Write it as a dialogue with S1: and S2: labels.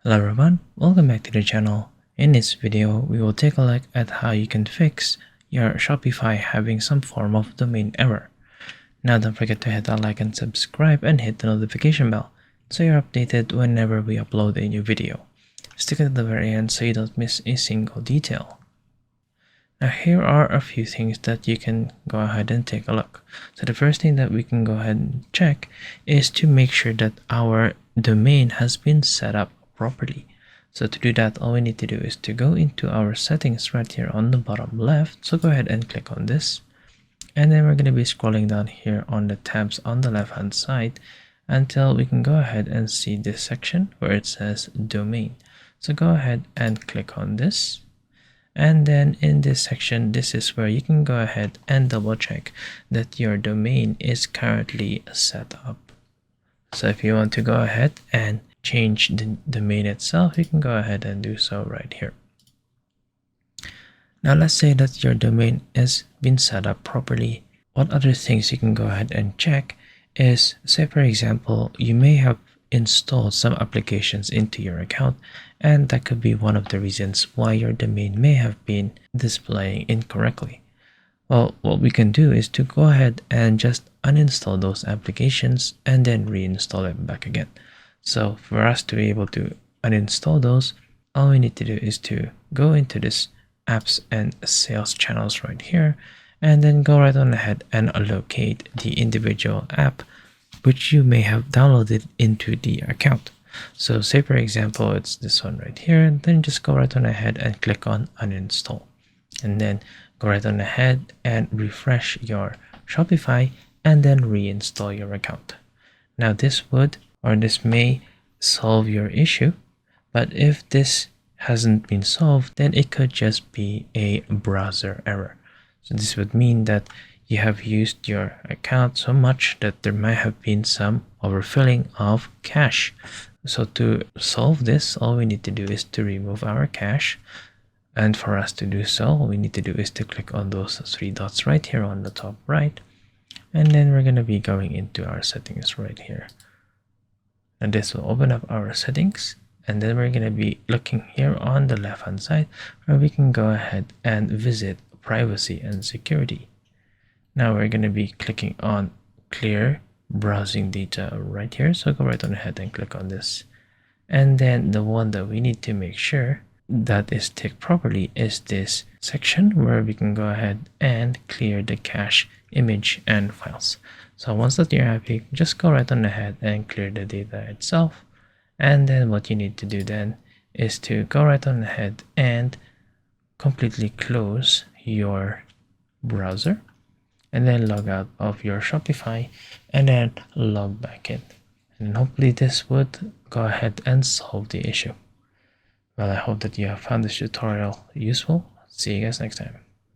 S1: Hello everyone, welcome back to the channel. In this video, we will take a look at how you can fix your Shopify having some form of domain error. Now don't forget to hit that like and subscribe and hit the notification bell so you're updated whenever we upload a new video. Stick it to the very end so you don't miss a single detail. Now here are a few things that you can go ahead and take a look. So the first thing that we can go ahead and check is to make sure that our domain has been set up properly. So to do that, all we need to do is to go into our settings right here on the bottom left. So go ahead and click on this, and then we're going to be scrolling down here on the tabs on the left hand side until we can go ahead and see this section where it says domain. So go ahead and click on this, and then in this section, this is where you can go ahead and double check that your domain is currently set up. So if you want to go ahead and change the domain itself, you can go ahead and do so right here. Now let's say that your domain has been set up properly. What other things you can go ahead and check is, say for example, you may have installed some applications into your account, and that could be one of the reasons why your domain may have been displaying incorrectly. Well, what we can do is to go ahead and just uninstall those applications and then reinstall them back again. So for us to be able to uninstall those, all we need to do is to go into this apps and sales channels right here, and then go right on ahead and locate the individual app which you may have downloaded into the account. So say for example, it's this one right here, and then just go right on ahead and click on uninstall, and then go right on ahead and refresh your Shopify and then reinstall your account. Now this may solve your issue, but if this hasn't been solved, then it could just be a browser error. So this would mean that you have used your account so much that there might have been some overfilling of cache. So to solve this, all we need to do is to remove our cache. And for us to do so, all we need to do is to click on those three dots right here on the top right. And then we're going to be going into our settings right here. And this will open up our settings. And then we're going to be looking here on the left hand side where we can go ahead and visit privacy and security. Now we're going to be clicking on clear browsing data right here. So go right on ahead and click on this. And then the one that we need to make sure that is ticked properly is this section where we can go ahead and clear the cache image and files. So once that you're happy, just go right on ahead and clear the data itself. And then what you need to do then is to go right on ahead and completely close your browser, and then log out of your Shopify and then log back in. And hopefully this would go ahead and solve the issue. Well, I hope that you have found this tutorial useful. See you guys next time.